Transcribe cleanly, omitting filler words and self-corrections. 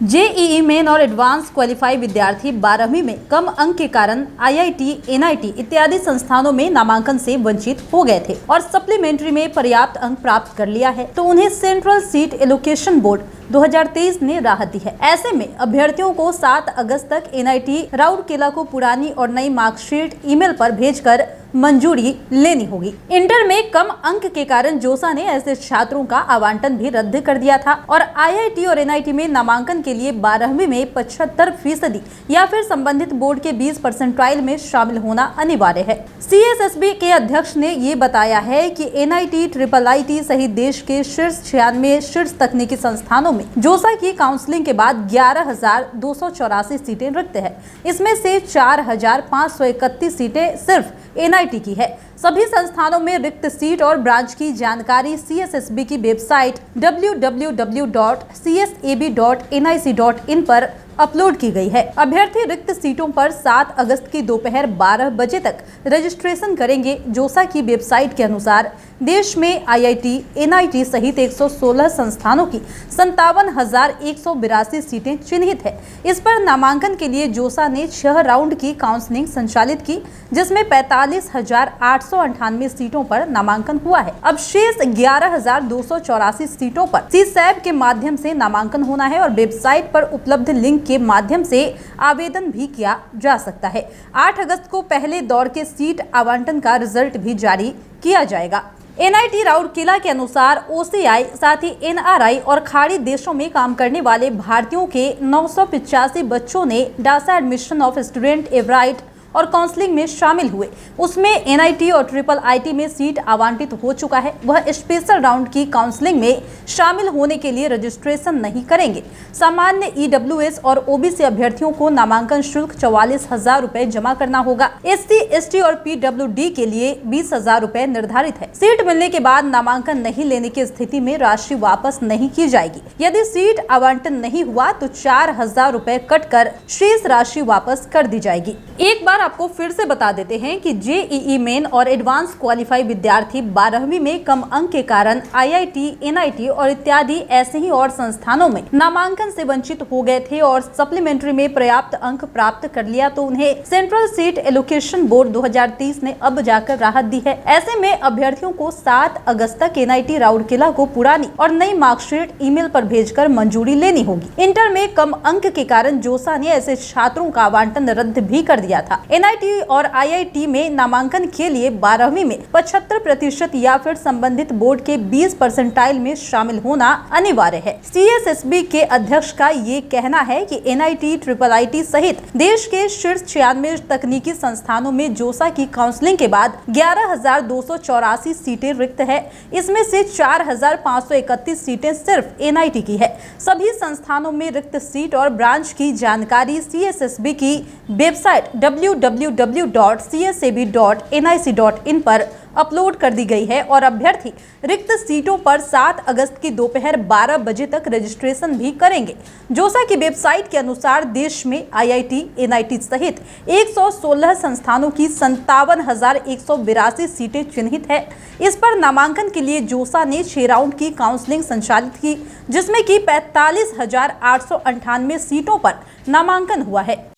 JEE main और advance qualify विद्यार्थी 12वीं में कम अंक के कारण आईआईटी, एनआईटी इत्यादि संस्थानों में नामांकन से वंचित हो गए थे और सप्लीमेंट्री में पर्याप्त अंक प्राप्त कर लिया है तो उन्हें सेंट्रल सीट एलोकेशन बोर्ड 2023 ने राहत दी है। ऐसे में अभ्यर्थियों को 7 अगस्त तक एनआईटी राउरकेला को पुरानी और नई मार्कशीट ईमेल पर भेजकर मंजूरी लेनी होगी। इंटर में कम अंक के कारण जोसा ने ऐसे छात्रों का आवंटन भी रद्द कर दिया था और आईआईटी और एनआईटी में नामांकन के लिए 12वीं में 75% या फिर संबंधित बोर्ड के 20 परसेंटाइल में शामिल होना अनिवार्य है। सीएसएसबी के अध्यक्ष ने ये बताया है कि एनआईटी, IIIT सहित देश के शीर्ष 96 शीर्ष तकनीकी संस्थानों में जोसा की काउंसलिंग के बाद 11,284 सीटें रिक्त है। इसमें से 4,531 सीटें सिर्फ एनआईटी की है। सभी संस्थानों में रिक्त सीट और ब्रांच की जानकारी सीएसएसबी की वेबसाइट www.csab.nic.in पर अपलोड की गई है। अभ्यर्थी रिक्त सीटों पर 7 अगस्त की दोपहर 12 बजे तक रजिस्ट्रेशन करेंगे। जोसा की वेबसाइट के अनुसार देश में आईआईटी, एनआईटी सहित 116 संस्थानों की 57,182 सीटें चिन्हित है। इस पर नामांकन के लिए जोसा ने 6 राउंड की काउंसलिंग संचालित की, जिसमें 45,898 सीटों पर नामांकन हुआ है। अब शेष 11,284 सीटों पर सीसैब के माध्यम से नामांकन होना है और वेबसाइट पर उपलब्ध लिंक के माध्यम से आवेदन भी किया जा सकता है। 8 अगस्त को पहले दौर के सीट आवंटन का रिजल्ट भी जारी किया जाएगा। एनआईटी राउरकेला के अनुसार ओसीआई साथ ही एनआरआई और खाड़ी देशों में काम करने वाले भारतीयों के 985 बच्चों ने डासा एडमिशन ऑफ स्टूडेंट एवराइट और काउंसलिंग में शामिल हुए। उसमें एनआईटी और IIIT में सीट आवंटित हो चुका है। वह स्पेशल राउंड की काउंसलिंग में शामिल होने के लिए रजिस्ट्रेशन नहीं करेंगे। सामान्य ईडब्ल्यूएस और ओबीसी अभ्यर्थियों को नामांकन शुल्क 44,000 रुपए जमा करना होगा। एससी, एसटी और पीडब्ल्यूडी के लिए 20,000 रुपए निर्धारित है। सीट मिलने के बाद नामांकन नहीं लेने की स्थिति में राशि वापस नहीं की जाएगी। यदि सीट आवंटन नहीं हुआ तो 4,000 रुपए कटकर शेष राशि वापस कर दी जाएगी। एक बार आपको फिर से बता देते हैं कि जेईई मेन और एडवांस क्वालिफाई विद्यार्थी 12वीं में कम अंक के कारण आईआईटी, एनआईटी और इत्यादि ऐसे ही और संस्थानों में नामांकन से वंचित हो गए थे और सप्लीमेंट्री में पर्याप्त अंक प्राप्त कर लिया तो उन्हें सेंट्रल सीट एलोकेशन बोर्ड 2023 ने अब जाकर राहत दी है। ऐसे में अभ्यर्थियों को 7 अगस्त तक एनआईटी राउरकेला को पुरानी और नई मार्कशीट ईमेल पर भेजकर मंजूरी लेनी होगी। इंटर में कम अंक के कारण जोसा ने ऐसे छात्रों का आवंटन रद्द भी कर दिया था। एनआईटी और आईआईटी में नामांकन के लिए 12वीं में 75% या फिर संबंधित बोर्ड के 20 परसेंटाइल में शामिल होना अनिवार्य है। सीएसएसबी के अध्यक्ष का ये कहना है कि एनआईटी, IIIT सहित देश के शीर्ष 96 तकनीकी संस्थानों में जोसा की काउंसलिंग के बाद 11,284 सीटें रिक्त है। इसमें से 4,531 सीटें सिर्फ एनआईटी की है। सभी संस्थानों में रिक्त सीट और ब्रांच की जानकारी सीएसएसबी की वेबसाइट www.csab.nic.in पर अपलोड कर दी गई है और अभ्यर्थी रिक्त सीटों पर 7 अगस्त की दोपहर 12 बजे तक रजिस्ट्रेशन भी करेंगे। जोसा की वेबसाइट के अनुसार देश में आईआईटी, एनआईटी सहित 116 संस्थानों की 57,182 सीटें चिन्हित है। इस पर नामांकन के लिए जोसा ने 6 राउंड की काउंसलिंग संचालित की, जिसमें कि 45,898 सीटों पर नामांकन हुआ है।